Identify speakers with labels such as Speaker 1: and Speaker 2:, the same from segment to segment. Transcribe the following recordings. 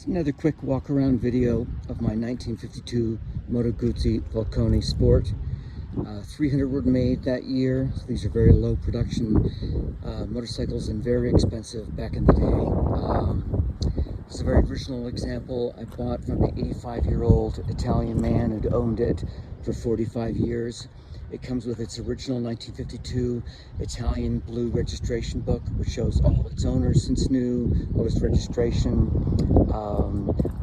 Speaker 1: Another quick walk around video of my 1952 Moto Guzzi Falcone Sport. 300 were made that year, so these are very low production motorcycles and very expensive back in the day. This is a very original example I bought from an 85-year-old Italian man who'd owned it for 45 years. It comes with its original 1952 Italian blue registration book, which shows all its owners since new, all its registration.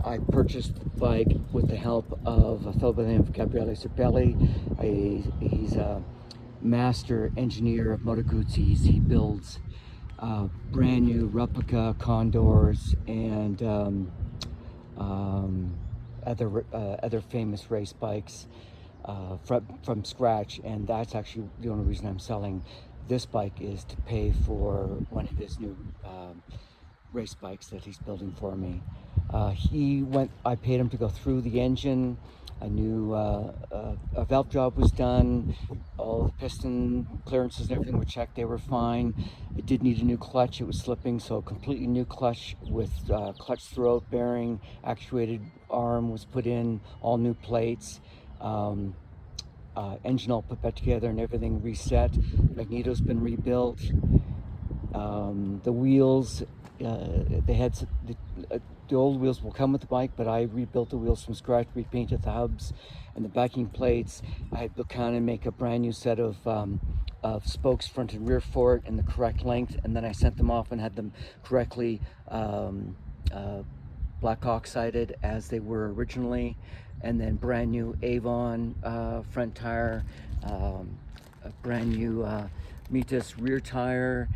Speaker 1: I purchased the bike with the help of a fellow by the name of Gabriele Serpelli. He's a master engineer of Moto Guzzi. He builds brand new replica Condors and other famous race bikes from scratch, and that's actually the only reason I'm selling this bike, is to pay for one of his new race bikes that he's building for me. I paid him to go through the engine. I knew a valve job was done, all the piston clearances and everything were checked, they were fine. It did need a new clutch, it was slipping, so a completely new clutch with clutch throat bearing, actuated arm was put in, all new plates. Engine all put back together and everything reset. Magneto's been rebuilt. The wheels, the old wheels will come with the bike, but I rebuilt the wheels from scratch, repainted the hubs and the backing plates. I had Buchanan make a brand new set of spokes front and rear for it in the correct length, and then I sent them off and had them correctly black oxided as they were originally, and then brand new Avon front tire, a brand new Mitas rear tire,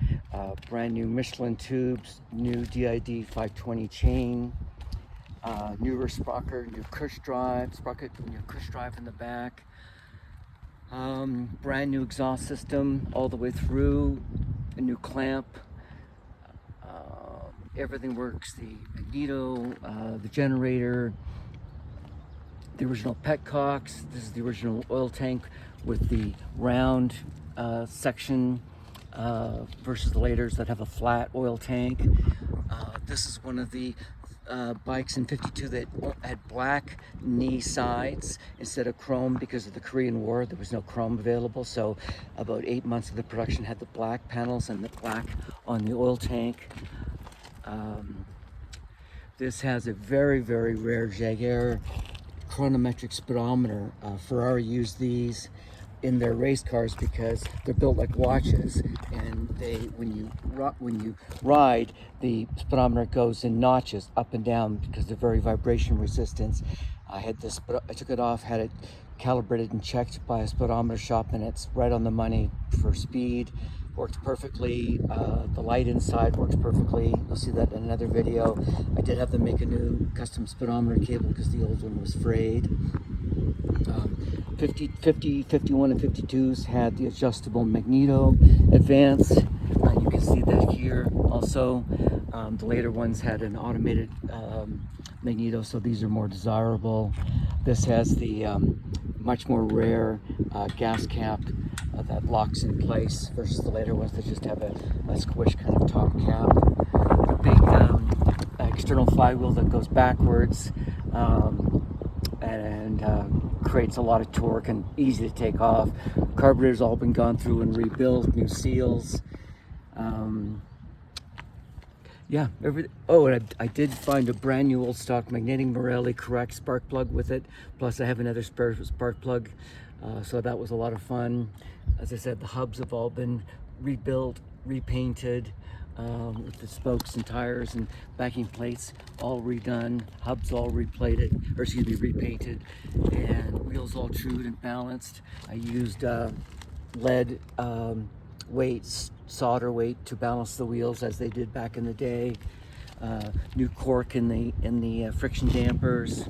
Speaker 1: brand new Michelin tubes, new DID 520 chain, newer sprocket, new cush drive, new cush drive in the back, brand new exhaust system all the way through, a new clamp. Everything works, the magneto, the generator, the original petcocks. This is the original oil tank with the round section versus the laters that have a flat oil tank. This is one of the bikes in 52 that had black knee sides instead of chrome because of the Korean War. There was no chrome available, so about 8 months of the production had the black panels and the black on the oil tank. This has a very, very rare Jaguar chronometric speedometer. Ferrari used these in their race cars because they're built like watches, and when you ride, the speedometer goes in notches up and down because they're very vibration resistant. I took it off, had it calibrated and checked by a speedometer shop, and it's right on the money for speed. Worked perfectly. The light inside works perfectly. You'll see that in another video. I did have them make a new custom speedometer cable because the old one was frayed. 50, 51, and 52s had the adjustable magneto advance. You can see that here also. The later ones had an automated magneto, so these are more desirable. This has the much more rare gas cap that locks in place versus the later ones that just have a squish kind of top cap. A big external flywheel that goes backwards and creates a lot of torque and easy to take off. Carburetor's all been gone through and rebuilt, new seals. Yeah, and I did find a brand new old stock magnetic Morelli correct spark plug with it. Plus I have another spare spark plug, so that was a lot of fun. As I said, the hubs have all been rebuilt, repainted, with the spokes and tires and backing plates all redone, hubs all repainted, and wheels all trued and balanced. I used lead weights, solder weight to balance the wheels as they did back in the day. New cork in the friction dampers.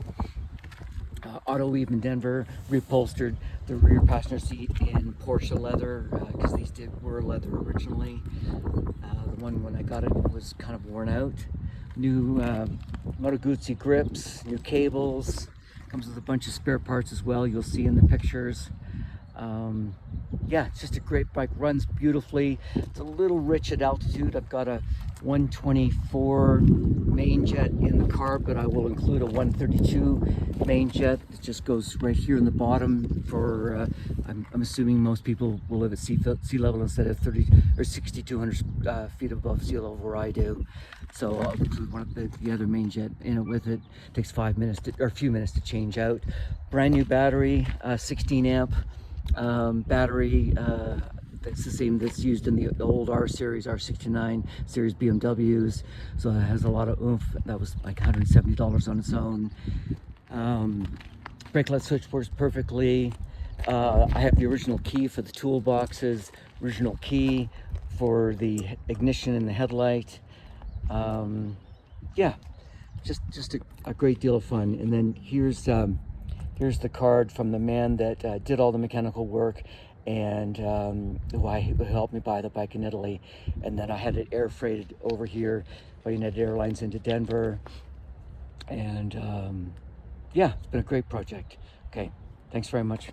Speaker 1: Auto Weave in Denver reupholstered the rear passenger seat in Porsche leather because these were leather originally. The one when I got it was kind of worn out. New Moto Guzzi grips, new cables. Comes with a bunch of spare parts as well. You'll see in the pictures. Yeah, it's just a great bike, runs beautifully. It's a little rich at altitude. I've got a 124 main jet in the car, but I will include a 132 main jet that just goes right here in the bottom for, I'm assuming most people will live at sea level instead of 30 or 6,200 feet above sea level where I do. So I'll include one of the other main jet in it with it. Takes 5 minutes or a few minutes to change out. Brand new battery, 16 amp battery. That's the same that's used in the old R series, R69 series BMWs. So it has a lot of oomph. That was like $170 on its own. Brake light switch works perfectly. I have the original key for the toolboxes, original key for the ignition and the headlight. Yeah, just a great deal of fun. And then here's the card from the man that did all the mechanical work and who helped me buy the bike in Italy. And then I had it air freighted over here by United Airlines into Denver. And yeah, it's been a great project. Okay, thanks very much.